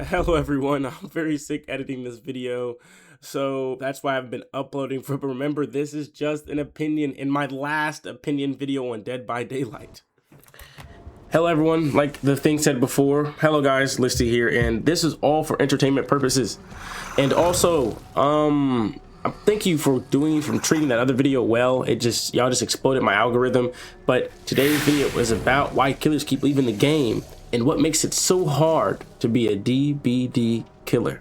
Hello everyone, I'm very sick editing this video, so that's why I've been uploading for, but remember, this is just an opinion in my last opinion video on Dead by Daylight. Hello everyone, like the thing said before, hello guys, Listy here, and this is all for entertainment purposes. And also, thank you for treating that other video well. Y'all just exploded my algorithm. But today's video is about why killers keep leaving the game and what makes it so hard to be a DBD killer.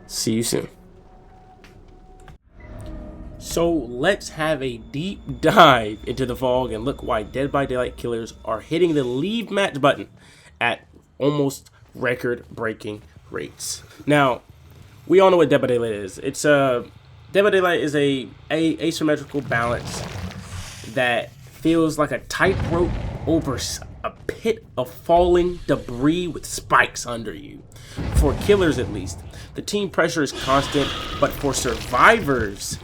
See you soon. So let's have a deep dive into the fog and look why Dead by Daylight killers are hitting the leave match button at almost record-breaking rates. Now, we all know what Dead by Daylight is. Dead by Daylight is a asymmetrical balance that feels like a tightrope over a pit of falling debris with spikes under you. For killers, at least, the team pressure is constant, but for survivors,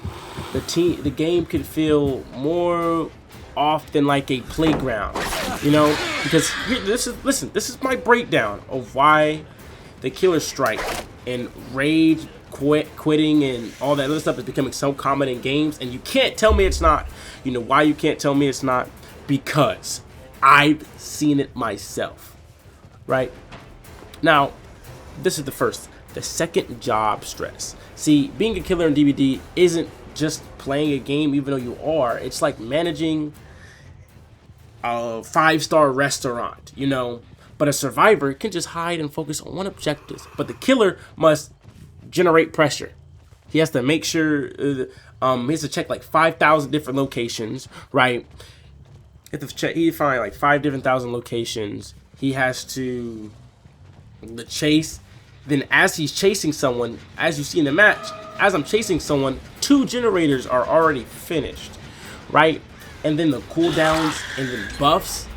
the game can feel more often like a playground. You know, because this is my breakdown of why the killer strike and rage quitting and all that other stuff is becoming so common in games, and you can't tell me it's not. You know why you can't tell me it's not? Because I've seen it myself. Right now, this is the first. The second, job stress. See, being a killer in DBD isn't just playing a game, even though you are. It's like managing a 5-star restaurant, you know. But a survivor can just hide and focus on one objective. But the killer must generate pressure. He has to make sure, he has to check like 5,000 different locations, right? He find like 5,000 locations. He has to chase. Then as he's chasing someone, as you see in the match, as I'm chasing someone, 2 generators are already finished, right? And then the cooldowns and the buffs,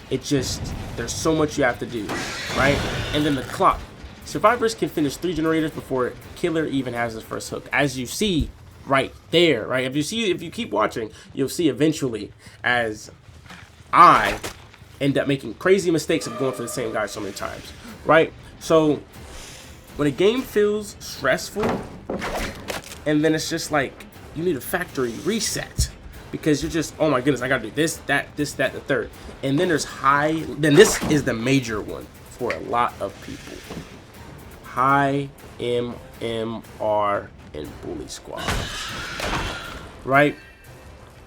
there's so much you have to do, right? And then the clock. Survivors can finish 3 generators before killer even has his first hook, as you see right there, right? If you keep watching, you'll see eventually as I end up making crazy mistakes of going for the same guy so many times, right? So when a game feels stressful, and then it's just like you need a factory reset because you're just, oh my goodness, I gotta do this, that, the third. And then then this is the major one for a lot of people. High MMR and bully squads. Right?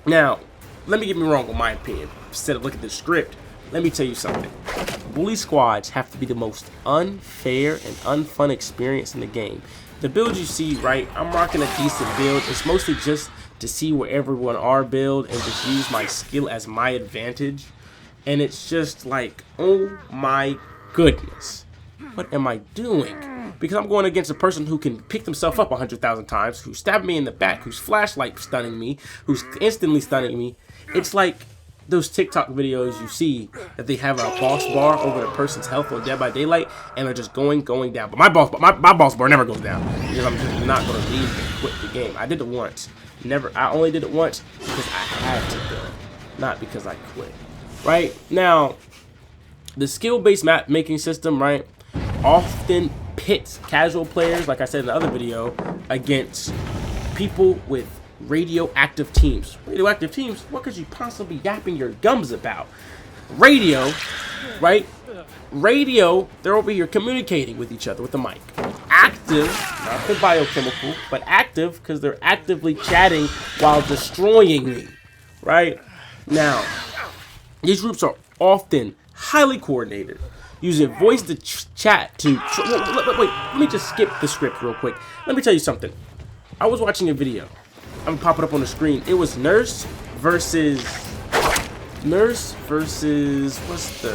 Now, let me get me wrong on my opinion. Instead of looking at the script, let me tell you something. Bully squads have to be the most unfair and unfun experience in the game. The build you see, right, I'm rocking a decent build. It's mostly just to see where everyone are build and just use my skill as my advantage. And it's just like, oh my goodness, what am I doing? Because I'm going against a person who can pick themselves up 100,000 times, who stabbed me in the back, whose flashlight stunning me, who's instantly stunning me. It's like those TikTok videos you see that they have a boss bar over the person's health on Dead by Daylight, and they're just going down. But my boss bar never goes down because I'm just not going to leave and quit the game. I did it once. I only did it once because I had to go, not because I quit. Right now, the skill-based map making system, right, often pits casual players, like I said in the other video, against people with radioactive teams. Radioactive teams? What could you possibly be yapping your gums about? Radio, right? Radio, they're over here communicating with each other with the mic. Active, not the biochemical, but active because they're actively chatting while destroying me, right? Now, these groups are often highly coordinated, using voice to chat to... Wait, let me just skip the script real quick. Let me tell you something. I was watching a video. I'm gonna pop it up on the screen. It was Nurse versus what's the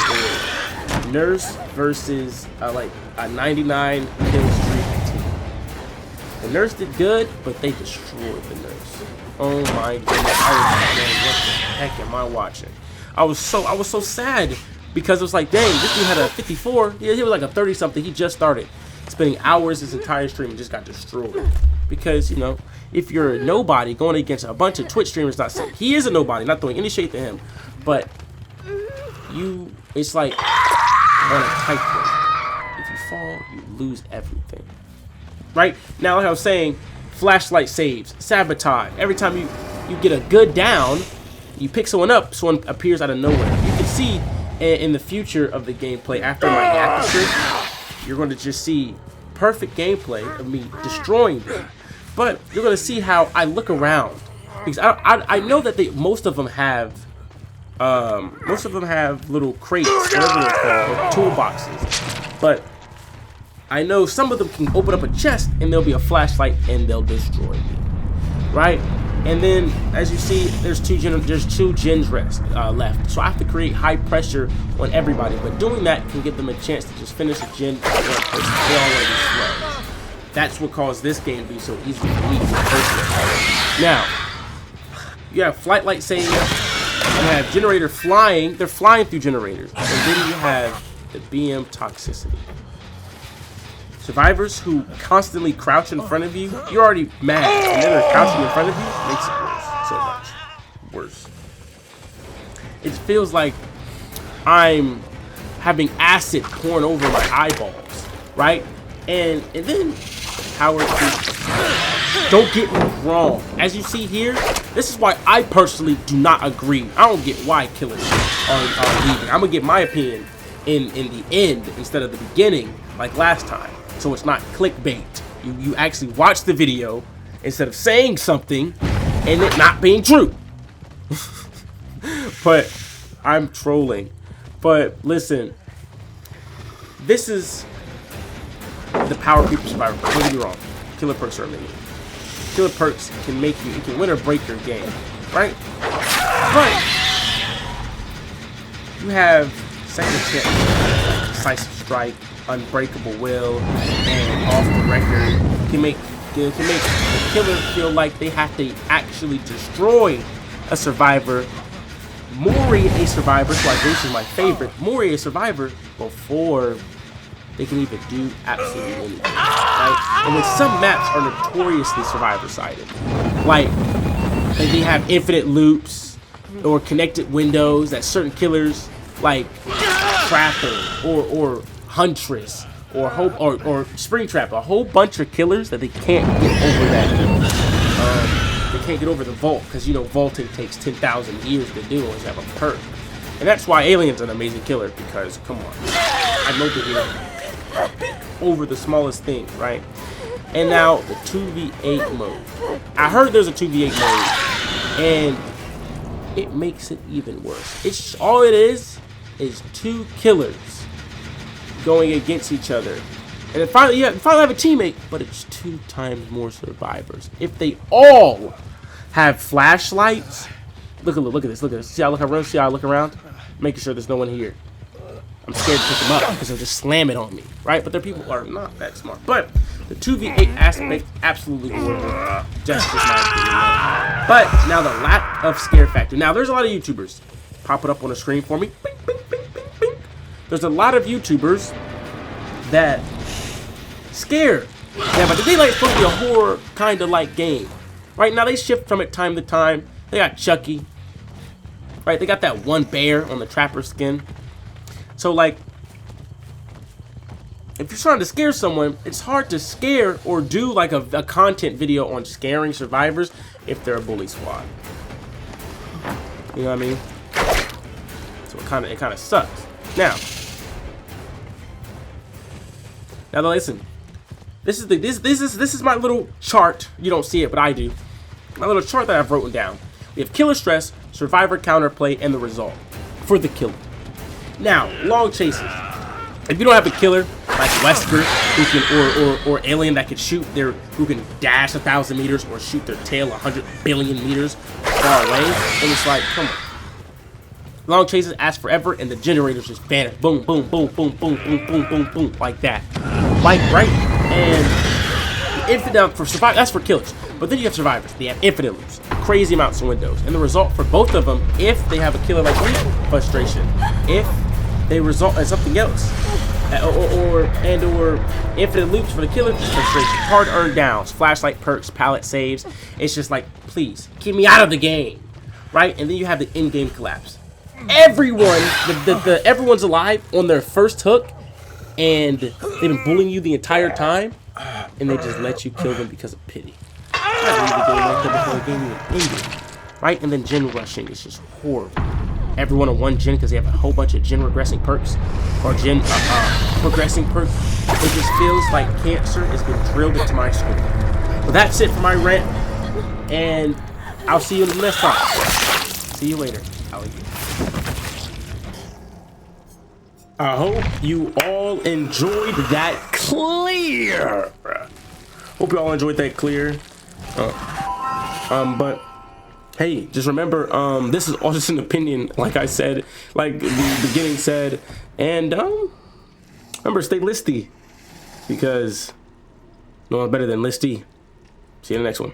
word? Nurse versus like a 99 kill streak team. The Nurse did good, but they destroyed the Nurse. Oh my goodness! Man, what the heck am I watching? I was so sad because it was like, dang, this dude had a 54. He was like a 30 something. He just started spending hours his entire stream and just got destroyed. Because, you know, if you're a nobody going against a bunch of Twitch streamers, not saying he is a nobody, not throwing any shade to him, but it's like on a tightrope. fall, you lose everything. Right? Now, like I was saying, flashlight saves, sabotage. Every time you get a good down, you pick someone up, someone appears out of nowhere. You can see in the future of the gameplay, after my aperture, you're going to just see perfect gameplay of me destroying them. But you're going to see how I look around. Because I know that most of them have little crates, whatever they're called, or toolboxes. But I know some of them can open up a chest and there'll be a flashlight and they'll destroy me, right? And then, as you see, there's two gens left. So I have to create high pressure on everybody. But doing that can give them a chance to just finish a gen for one person. They all want to be slow. That's what caused this game to be so easy for me personally. Now, you have flight light saving. You have generator flying. They're flying through generators. And then you have the BM toxicity. Survivors who constantly crouch in front of you, you're already mad, and then they're crouching in front of you, makes it worse. So much worse. It feels like I'm having acid pouring over my eyeballs, right? And then power creep. Don't get me wrong. As you see here, this is why I personally do not agree. I don't get why killers are leaving. I'm gonna get my opinion in the end instead of the beginning, like last time. So it's not clickbait. You actually watch the video instead of saying something and it not being true. But I'm trolling. But listen, this is the power creep survivor. Don't get me wrong. Killer perks are amazing. Killer perks can make you, it can win or break your game, right? But you have second chance, decisive strike, unbreakable will, and off the record can make the killer feel like they have to actually destroy a survivor, Mori a survivor, so this is my favorite, Mori a survivor before they can even do absolutely anything, right? And then some maps are notoriously survivor-sided, like they have infinite loops or connected windows that certain killers like Trapper or Huntress or Springtrap, a whole bunch of killers that they can't get over that. They can't get over the vault because, you know, vaulting takes 10,000 years to do unless you have a perk. And that's why Alien's an amazing killer, because, come on, I'm over here over the smallest thing, right? And now the 2v8 mode. I heard there's a 2v8 mode, and it makes it even worse. It's all it is two killers going against each other, and then finally have a teammate, but it's 2 times more survivors. If they all have flashlights, look at this. See how I look around, making sure there's no one here. I'm scared to pick them up because they'll just slam it on me, right? But their people are not that smart. But the 2v8 aspect, absolutely horrible. Just my opinion. But now the lack of scare factor. Now there's a lot of YouTubers. Pop it up on the screen for me. Bing, bing, bing, bing, bing. There's a lot of YouTubers that scare. Yeah, but the Daylight's supposed to be a horror kind of like game. Right now they shift from it time to time. They got Chucky. Right, they got that one bear on the Trapper skin. So like, if you're trying to scare someone, it's hard to scare or do like a content video on scaring survivors if they're a bully squad. You know what I mean? So it kind of sucks. Now listen. This is my little chart. You don't see it, but I do. My little chart that I've written down. We have killer stress, survivor counterplay, and the result for the killer. Now, long chases. If you don't have a killer like Wesker, who can, or Alien that can shoot who can dash 1,000 meters or shoot their tail 100 billion meters far away, and it's like, come on. Long chases last forever, and the generators just vanish. Boom, boom, boom, boom, boom, boom, boom, boom, boom, like that. Like, right? And infinite for survivors, that's for killers. But then you have survivors. They have infinite loops, crazy amounts of windows, and the result for both of them, if they have a killer like me, frustration. If they result in something else, or infinite loops for the killer, just frustration. Hard earned downs, flashlight perks, pallet saves. It's just like, please keep me out of the game, right? And then you have the in-game collapse. Everyone's alive on their first hook, and they've been bullying you the entire time, and they just let you kill them because of pity. I leave the game like that before the game even ended, right? And then gen rushing is just horrible. Everyone on one gen because they have a whole bunch of gen regressing perks or gen progressing perks. It just feels like cancer has been drilled into my skull. But that's it for my rant, and I'll see you in the next time. See you later, alligator. I hope you all enjoyed that clear. Hope you all enjoyed that clear. But hey, just remember, this is all just an opinion, like I said, like the beginning said, and remember, stay listy, because no one's better than listy. See you in the next one.